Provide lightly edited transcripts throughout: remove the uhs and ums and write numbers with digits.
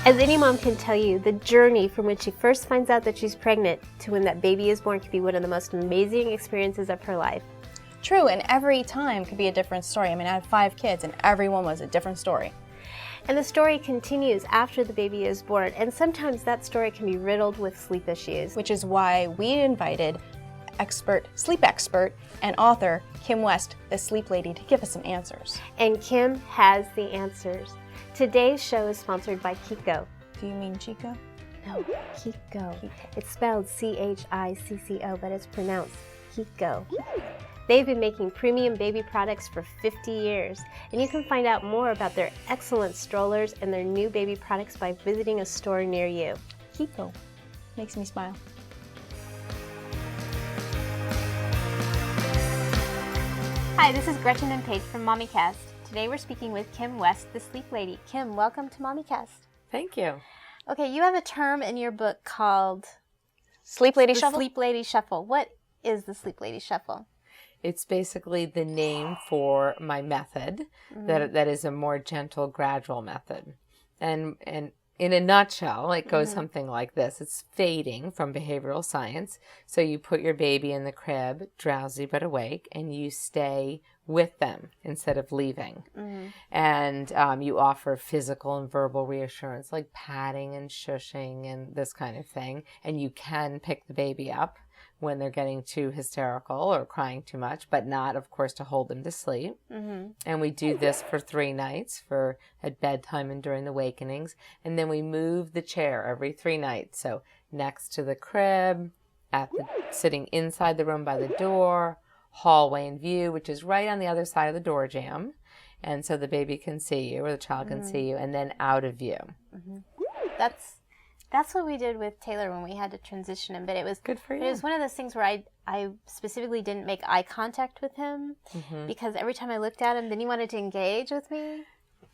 As any mom can tell you, the journey from when she first finds out that she's pregnant to when that baby is born can be one of the most amazing experiences of her life. True, and every time could be a different story. I mean, I had 5 kids, and every one was a different story. And the story continues after the baby is born, and sometimes that story can be riddled with sleep issues. Which is why we invited sleep expert, and author Kim West, the sleep lady, to give us some answers. And Kim has the answers. Today's show is sponsored by Chico. Do you mean Chico? No, Chico. It's spelled C-H-I-C-C-O, but it's pronounced Chico. They've been making premium baby products for 50 years, and you can find out more about their excellent strollers and their new baby products by visiting a store near you. Chico. Makes me smile. Hi, this is Gretchen and Paige from MommyCast. Today we're speaking with Kim West, the sleep lady. Kim, welcome to MommyCast. Thank you. Okay, you have a term in your book called Sleep Lady the Shuffle? Sleep Lady Shuffle. What is the Sleep Lady Shuffle? It's basically the name for my method, that is a more gentle, gradual method. And in a nutshell, it goes something like this. It's fading from behavioral science. So you put your baby in the crib, drowsy but awake, and you stay with them instead of leaving. And you offer physical and verbal reassurance, like patting and shushing and this kind of thing. And you can pick the baby up when they're getting too hysterical or crying too much, but not, of course, to hold them to sleep. And we do this for 3 nights, for at bedtime and during the wakenings. And then we move the chair every 3 nights. So next to the crib, sitting inside the room by the door, hallway in view, which is right on the other side of the door jamb. And so the baby can see you, or the child can see you, and then out of view. That's what we did with Taylor when we had to transition him. But it was good for you. It was one of those things where I specifically didn't make eye contact with him because every time I looked at him, then he wanted to engage with me.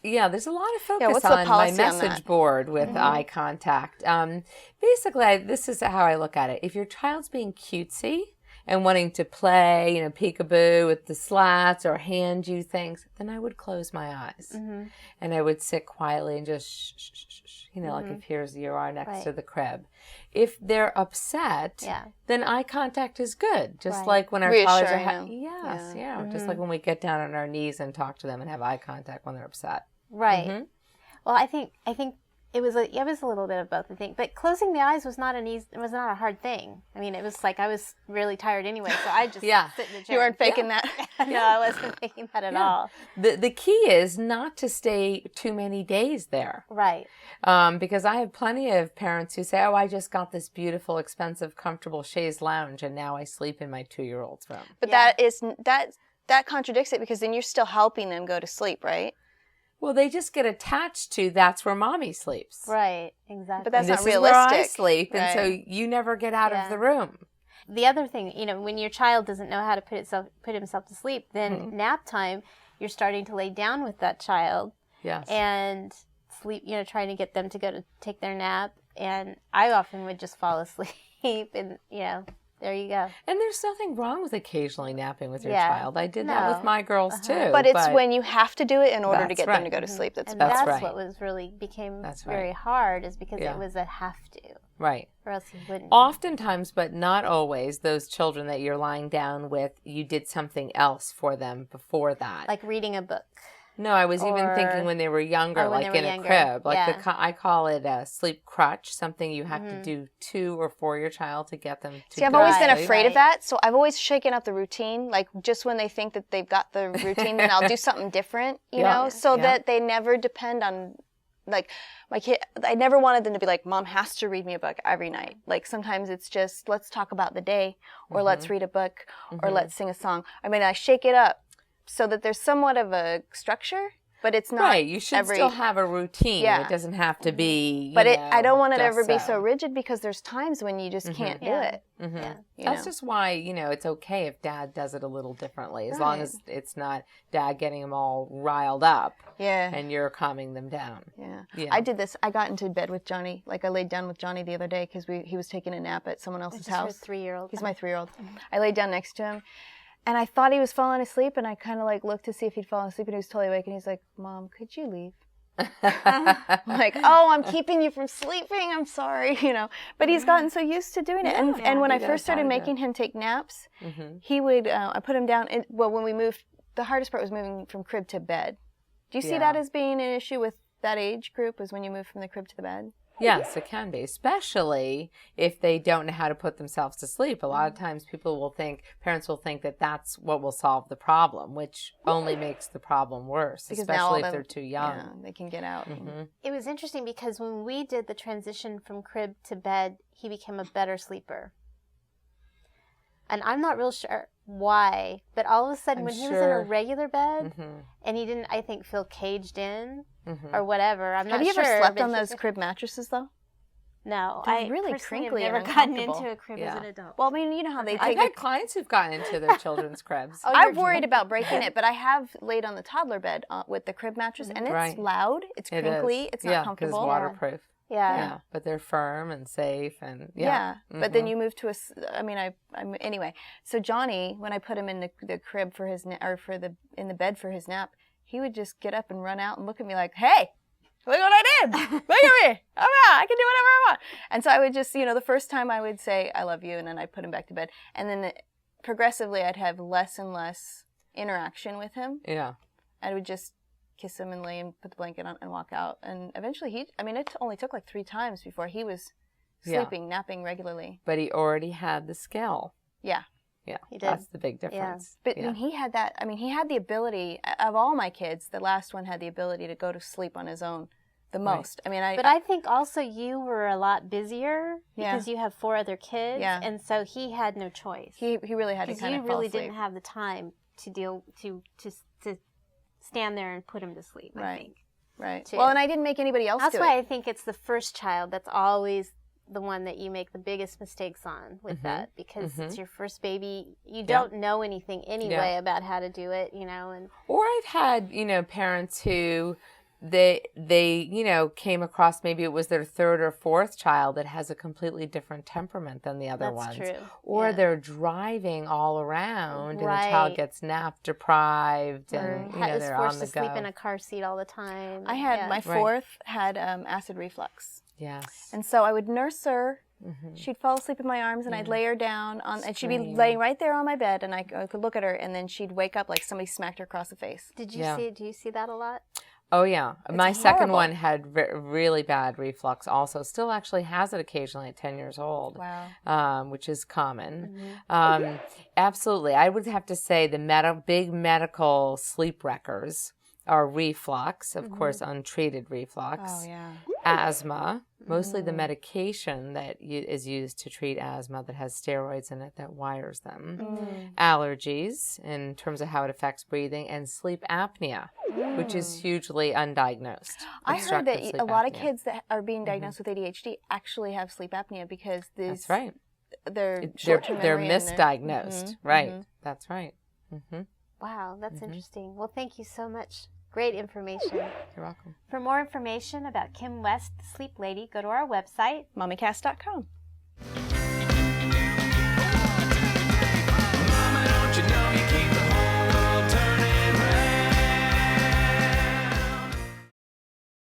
Yeah, there's a lot of focus what's the on my policy on message that? board with eye contact. Basically, this is how I look at it. If your child's being cutesy and wanting to play, peekaboo with the slats or hand you things, then I would close my eyes. And I would sit quietly and just shh, like if here's you are next to the crib. If they're upset, then eye contact is good. Just like when our toddlers are just like when we get down on our knees and talk to them and have eye contact when they're upset. Right. Well, I think it was a little bit of both, I think. But closing the eyes was not a hard thing. I mean, it was like I was really tired anyway, so I just sit in the chair. You weren't faking that? No, I wasn't faking that at all. The key is not to stay too many days there. Right. Because I have plenty of parents who say, oh, I just got this beautiful, expensive, comfortable chaise lounge, and now I sleep in my 2-year-old's room. But that contradicts it, because then you're still helping them go to sleep, right? Well, they just get attached to that's where mommy sleeps. Right, exactly. But that's not this realistic. Is where I sleep, and so you never get out of the room. The other thing, when your child doesn't know how to put himself to sleep, then nap time, you're starting to lay down with that child. Yes. And sleep, trying to get them to go to take their nap. And I often would just fall asleep, and there you go. And there's nothing wrong with occasionally napping with your child. I did that with my girls too. But it's when you have to do it in order to get them to go to sleep. That's right. what became very hard, is because it was a have to. Right. Or else you wouldn't. Oftentimes, but not always, those children that you're lying down with, you did something else for them before that. Like reading a book. No, I was even thinking when they were younger, like in a crib. Like I call it a sleep crutch, something you have to do to or for your child to get them to See, I've always been afraid of that, so I've always shaken up the routine. Like, just when they think that they've got the routine, then I'll do something different, so that they never depend on, like, my kid. I never wanted them to be like, Mom has to read me a book every night. Like, sometimes it's just, let's talk about the day, or let's read a book, or let's sing a song. I mean, I shake it up so that there's somewhat of a structure, but it's not. Right, you should still have a routine. It doesn't have to be. But I don't want it to ever be so rigid, because there's times when you just can't do it. That's just why it's okay if Dad does it a little differently, as long as it's not Dad getting them all riled up. And you're calming them down. I did this. I got into bed with Johnny. Like, I laid down with Johnny the other day because he was taking a nap at someone else's house. His 3-year-old. He's my 3-year-old. I laid down next to him. And I thought he was falling asleep, and I kind of looked to see if he'd fallen asleep, and he was totally awake, and he's like, Mom, could you leave? Like, oh, I'm keeping you from sleeping. I'm sorry, But he's gotten so used to doing it. And when I first started making him take naps, he would, I put him down. When we moved, the hardest part was moving from crib to bed. Do you see that as being an issue with that age group, was when you move from the crib to the bed? Yes, it can be, especially if they don't know how to put themselves to sleep. A lot of times parents will think that that's what will solve the problem, which only makes the problem worse, because especially if they're too young. Yeah, they can get out. It was interesting because when we did the transition from crib to bed, he became a better sleeper. And I'm not real sure why, but all of a sudden when he was in a regular bed and he didn't, I think, feel caged in or whatever, I'm not sure. Have you ever slept on those crib mattresses, though? No, They're really crinkly. I've never gotten into a crib as an adult. Well, I mean, you know how they take. I've had clients who've gotten into their children's cribs. I'm worried about breaking it, but I have laid on the toddler bed with the crib mattress, and it's loud, it's crinkly, it's not comfortable. It's waterproof. Yeah, but they're firm and safe, and But then you move to anyway. So Johnny, when I put him in the crib for his in the bed for his nap, he would just get up and run out and look at me like, "Hey, look what I did! Look at me! Oh yeah, I can do whatever I want." And so I would just, the first time I would say, "I love you," and then I'd put him back to bed, and then progressively I'd have less and less interaction with him. Yeah, I would just kiss him and lay him, put the blanket on, and walk out. And eventually it only took like 3 times before he was sleeping, napping regularly. But he already had the skill. Yeah. Yeah, he did. That's the big difference. Yeah. But I mean, he had that. I mean, he had the ability, of all my kids, the last one had the ability to go to sleep on his own the most. I mean, I think also you were a lot busier because you have 4 other kids. Yeah. And so he had no choice. He really had to kind of fall asleep. You really didn't have the time to stand there and put him to sleep, I think. Right. Well, and I didn't make anybody else do it. That's why I think it's the first child that's always the one that you make the biggest mistakes on with that, because it's your first baby. You don't know anything anyway about how to do it, and or I've had, parents who they came across, maybe it was their 3rd or 4th child that has a completely different temperament than the other ones. That's true. Or they're driving all around and the child gets nap deprived and they're forced on the to sleep go. in a car seat all the time. I had my 4th had acid reflux. Yes. And so I would nurse her. She'd fall asleep in my arms, and I'd lay her down and she'd be laying right there on my bed, and I could look at her, and then she'd wake up like somebody smacked her across the face. Do you see that a lot? Oh, yeah. My horrible. second one had really bad reflux also. Still actually has it occasionally at 10 years old. Wow. Which is common. Absolutely. I would have to say the big medical sleep wreckers are reflux, of course, untreated reflux. Oh, yeah. Asthma. Mostly the medication that is used to treat asthma that has steroids in it that wires them. Allergies, in terms of how it affects breathing, and sleep apnea, which is hugely undiagnosed. I heard that a lot of kids that are being diagnosed with ADHD actually have sleep apnea because that's right. They're misdiagnosed. Right. That's right. Wow, that's interesting. Well, thank you so much. Great information. You're welcome. For more information about Kim West, the Sleep Lady, go to our website, mommycast.com.